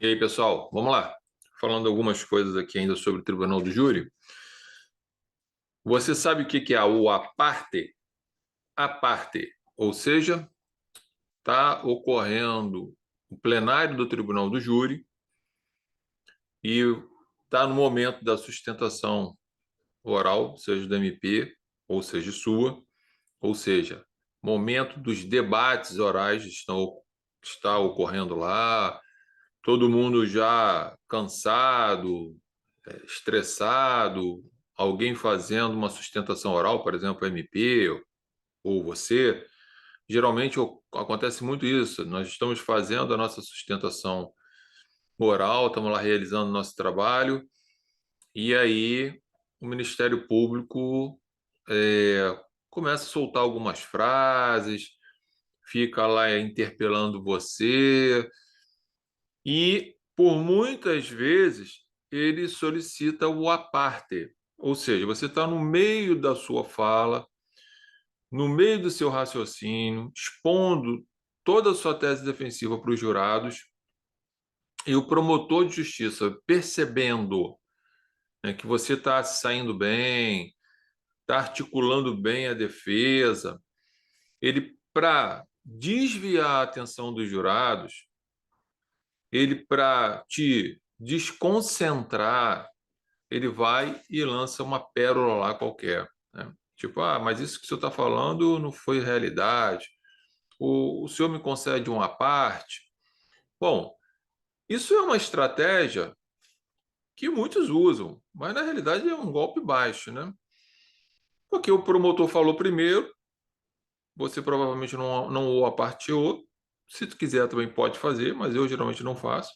E aí, pessoal, vamos lá. Falando algumas coisas aqui ainda sobre o Tribunal do Júri. Você sabe o que é o à parte? À parte, ou seja, está ocorrendo o plenário do Tribunal do Júri e está no momento da sustentação oral, seja do MP, ou seja, sua, ou seja, momento dos debates orais está ocorrendo lá, todo mundo já cansado, estressado, alguém fazendo uma sustentação oral, por exemplo, MP ou você, geralmente acontece muito isso. Nós estamos fazendo a nossa sustentação oral, estamos lá realizando nosso trabalho, e aí o Ministério Público começa a soltar algumas frases, fica lá interpelando você, e por muitas vezes ele solicita o à parte, ou seja, você está no meio da sua fala, no meio do seu raciocínio, expondo toda a sua tese defensiva para os jurados, e o promotor de justiça, percebendo, né, que você está saindo bem, está articulando bem a defesa, ele, para desviar a atenção dos jurados, ele, para te desconcentrar, ele vai e lança uma pérola lá qualquer, né? Tipo, mas isso que o senhor está falando não foi realidade. O senhor me concede uma parte? Bom, isso é uma estratégia que muitos usam, mas na realidade é um golpe baixo, né? Porque o promotor falou primeiro, você provavelmente não o aparteou. Se tu quiser também pode fazer, mas eu geralmente não faço.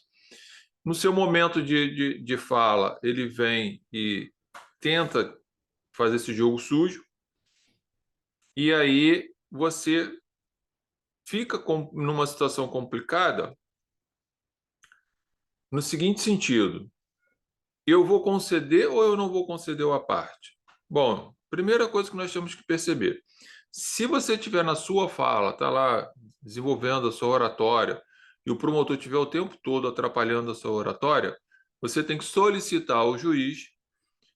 No seu momento de fala, ele vem e tenta fazer esse jogo sujo, e aí você fica numa situação complicada no seguinte sentido: eu vou conceder ou eu não vou conceder a parte? Bom, primeira coisa que nós temos que perceber: se você estiver na sua fala, está lá desenvolvendo a sua oratória, e o promotor estiver o tempo todo atrapalhando a sua oratória, você tem que solicitar ao juiz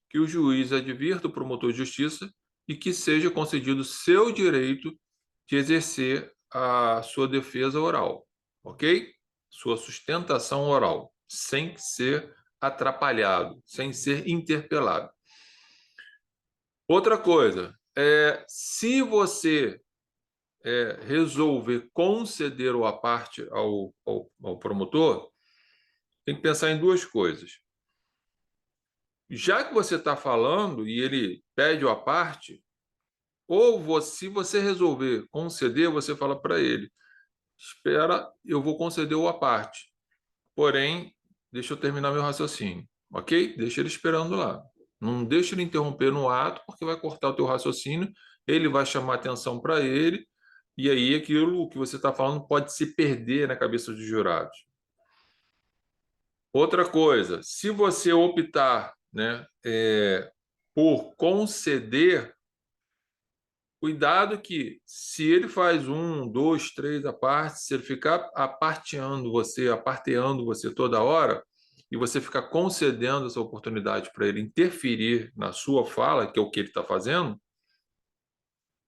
que o juiz advirta o promotor de justiça e que seja concedido o seu direito de exercer a sua defesa oral, ok? Sua sustentação oral, sem ser atrapalhado, sem ser interpelado. Outra coisa, se você resolver conceder a parte ao promotor, tem que pensar em duas coisas. Já que você está falando e ele pede a parte, se você resolver conceder, você fala para ele: espera, eu vou conceder o à parte, porém, deixa eu terminar meu raciocínio, ok? Deixa ele esperando lá. Não deixa ele interromper no ato, porque vai cortar o teu raciocínio, ele vai chamar atenção para ele, e aí aquilo que você está falando pode se perder na cabeça dos jurados. Outra coisa, se você optar, né, por conceder, cuidado que, se ele faz um, dois, três à parte, se ele ficar aparteando você toda hora, e você ficar concedendo essa oportunidade para ele interferir na sua fala, que é o que ele está fazendo,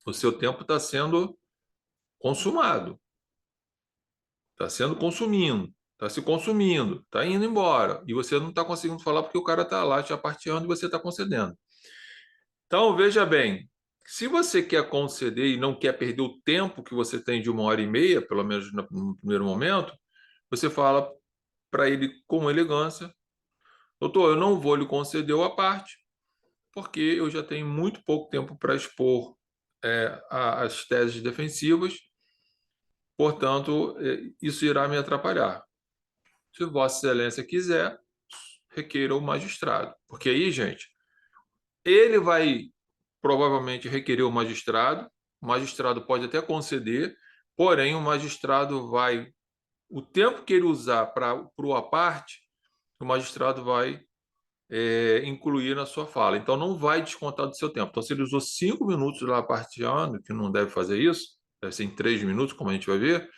o seu tempo está sendo consumado, está sendo consumindo, está se consumindo, está indo embora, e você não está conseguindo falar porque o cara está lá te aparteando e você está concedendo. Então, veja bem, se você quer conceder e não quer perder o tempo que você tem de 1 hora e meia, pelo menos no primeiro momento, você fala para ele com elegância: doutor, eu não vou lhe conceder a parte, porque eu já tenho muito pouco tempo para expor as teses defensivas, portanto, isso irá me atrapalhar. Se Vossa Excelência quiser, requeira o magistrado. Porque aí, gente, ele vai provavelmente requerer o magistrado pode até conceder, porém o magistrado vai, o tempo que ele usar para o à parte, o magistrado vai incluir na sua fala. Então não vai descontar do seu tempo. Então, se ele usou 5 minutos lá parteando, que não deve fazer isso, deve ser em 3 minutos, como a gente vai ver,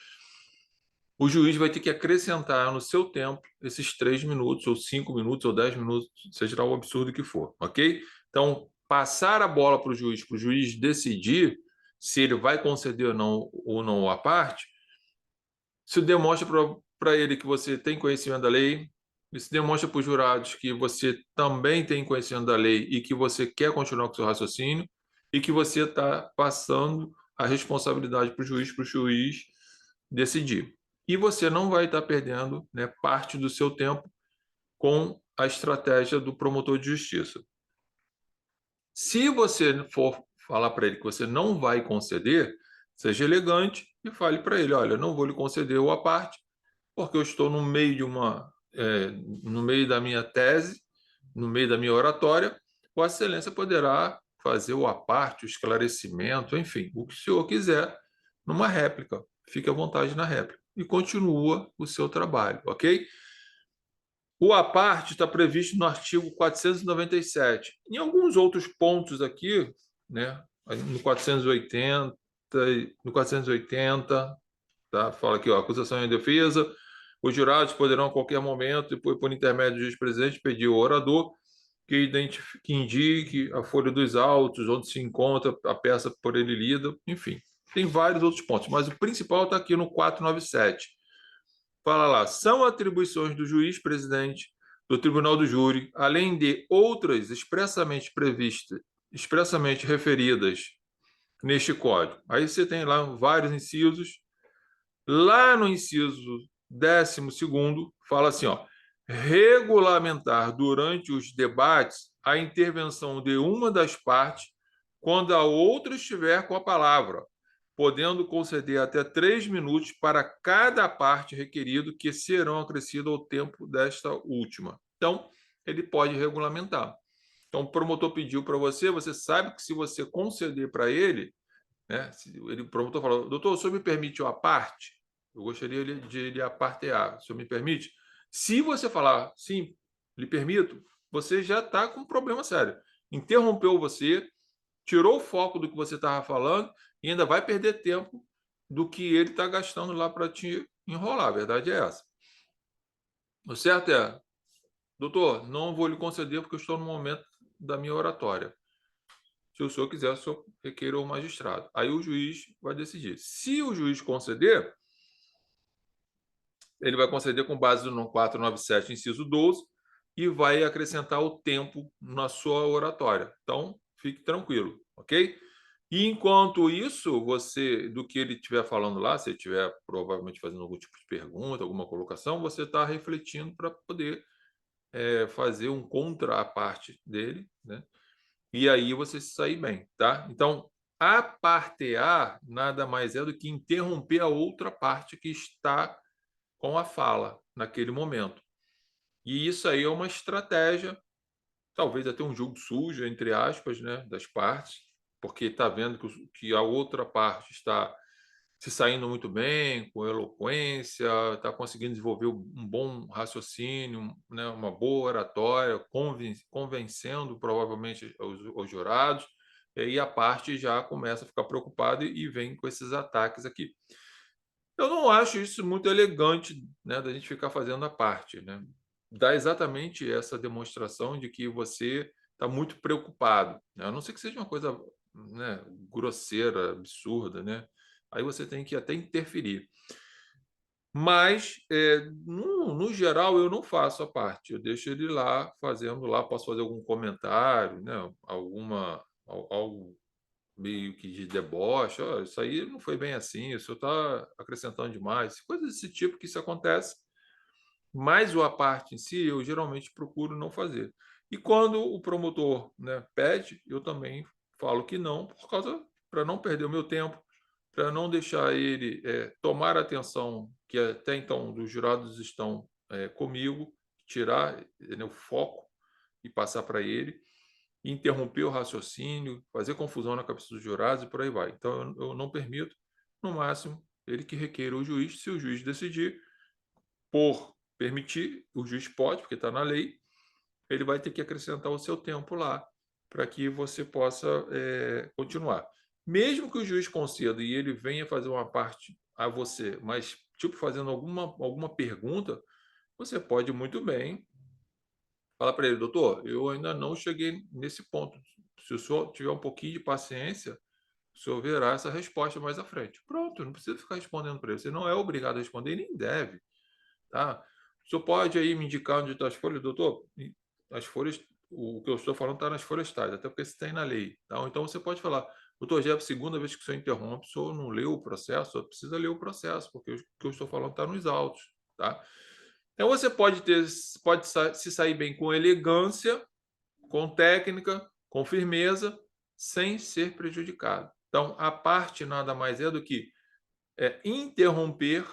o juiz vai ter que acrescentar no seu tempo esses 3 minutos, ou 5 minutos, ou 10 minutos, seja lá o absurdo que for, ok? Então, passar a bola para o juiz decidir se ele vai conceder ou não a parte, isso demonstra para ele que você tem conhecimento da lei, isso demonstra para os jurados que você também tem conhecimento da lei e que você quer continuar com o seu raciocínio e que você está passando a responsabilidade para o juiz decidir. E você não vai estar perdendo, né, parte do seu tempo com a estratégia do promotor de justiça. Se você for falar para ele que você não vai conceder, seja elegante e fale para ele: olha, não vou lhe conceder a parte, porque eu estou no meio no meio da minha tese, no meio da minha oratória. Vossa Excelência poderá fazer o à parte, o esclarecimento, enfim, o que o senhor quiser, numa réplica. Fique à vontade na réplica. E continua o seu trabalho, ok? O à parte está previsto no artigo 497. Em alguns outros pontos aqui, né, no 480, no 480, tá? Fala aqui, ó, acusação e defesa. Os jurados poderão a qualquer momento, depois por intermédio do juiz-presidente, pedir ao orador que indique a folha dos autos, onde se encontra a peça por ele lida, enfim. Tem vários outros pontos, mas o principal está aqui no 497. Fala lá, são atribuições do juiz-presidente do Tribunal do Júri, além de outras expressamente previstas, expressamente referidas neste Código. Aí você tem lá vários incisos. Lá no inciso 12º, fala assim, ó, regulamentar durante os debates a intervenção de uma das partes quando a outra estiver com a palavra, podendo conceder até 3 minutos para cada parte requerido, que serão acrescidos ao tempo desta última. Então, ele pode regulamentar. Então, o promotor pediu para você, você sabe que se você conceder para ele, né, o promotor falou, doutor, o senhor me permite uma parte? Eu gostaria de ele apartear, o senhor me permite? Se você falar, sim, lhe permito, você já está com um problema sério. Interrompeu você, tirou o foco do que você estava falando e ainda vai perder tempo do que ele está gastando lá para te enrolar. A verdade é essa. O certo é, doutor, não vou lhe conceder porque eu estou no momento da minha oratória. Se o senhor quiser, o senhor requeira o magistrado. Aí o juiz vai decidir. Se o juiz conceder, ele vai conceder com base no 497, inciso 12, e vai acrescentar o tempo na sua oratória. Então, fique tranquilo, ok? E enquanto isso, você, do que ele estiver falando lá, se ele estiver provavelmente fazendo algum tipo de pergunta, alguma colocação, você está refletindo para poder fazer um contra a parte dele, né? E aí você se sair bem, tá? Então, apartear nada mais é do que interromper a outra parte que está com a fala naquele momento. E isso aí é uma estratégia, talvez até um jogo sujo, entre aspas, né, das partes, porque está vendo que a outra parte está se saindo muito bem, com eloquência, está conseguindo desenvolver um bom raciocínio, né, uma boa oratória, convencendo provavelmente os jurados, e aí a parte já começa a ficar preocupada e vem com esses ataques aqui. Eu não acho isso muito elegante, né, da gente ficar fazendo a parte, né? Dá exatamente essa demonstração de que você está muito preocupado, né? A não ser que seja uma coisa, né, grosseira, absurda, né? Aí você tem que até interferir. Mas, no geral, eu não faço a parte. Eu deixo ele lá fazendo lá, posso fazer algum comentário, né? Algo meio que de deboche, "Ó, isso aí não foi bem assim, o senhor está acrescentando demais", coisas desse tipo que isso acontece, mas o à parte em si eu geralmente procuro não fazer. E quando o promotor, né, pede, eu também falo que não, por causa para não perder o meu tempo, para não deixar ele tomar a atenção que até então dos jurados estão comigo, tirar, né, o foco e passar para ele, interromper o raciocínio, fazer confusão na cabeça dos jurados e por aí vai. Então, eu não permito, no máximo, ele que requeira o juiz. Se o juiz decidir por permitir, o juiz pode, porque está na lei, ele vai ter que acrescentar o seu tempo lá para que você possa continuar. Mesmo que o juiz conceda e ele venha fazer uma parte a você, mas tipo fazendo alguma pergunta, você pode muito bem falar para ele: doutor, eu ainda não cheguei nesse ponto. Se o senhor tiver um pouquinho de paciência, o senhor verá essa resposta mais à frente. Pronto, não precisa ficar respondendo para ele. Você não é obrigado a responder e nem deve, tá? O senhor pode aí me indicar onde estão as folhas, doutor? As folhas, o que eu estou falando está nas folhas tais, até porque isso tem na lei. Tá? Então você pode falar: doutor, já é a segunda vez que o senhor interrompe, o senhor não leu o processo, o senhor precisa ler o processo, porque o que eu estou falando está nos autos, tá? Então você pode se sair bem com elegância, com técnica, com firmeza, sem ser prejudicado. Então, a parte nada mais é do que interromper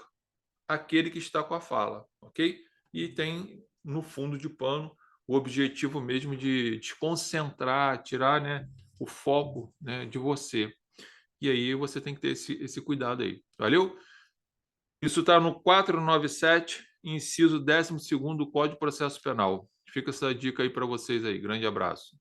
aquele que está com a fala, ok? E tem, no fundo de pano, o objetivo mesmo de desconcentrar, tirar, né, o foco, né, de você. E aí você tem que ter esse cuidado aí. Valeu? Isso está no 497, inciso 12º do Código de Processo Penal. Fica essa dica aí para vocês aí. Grande abraço.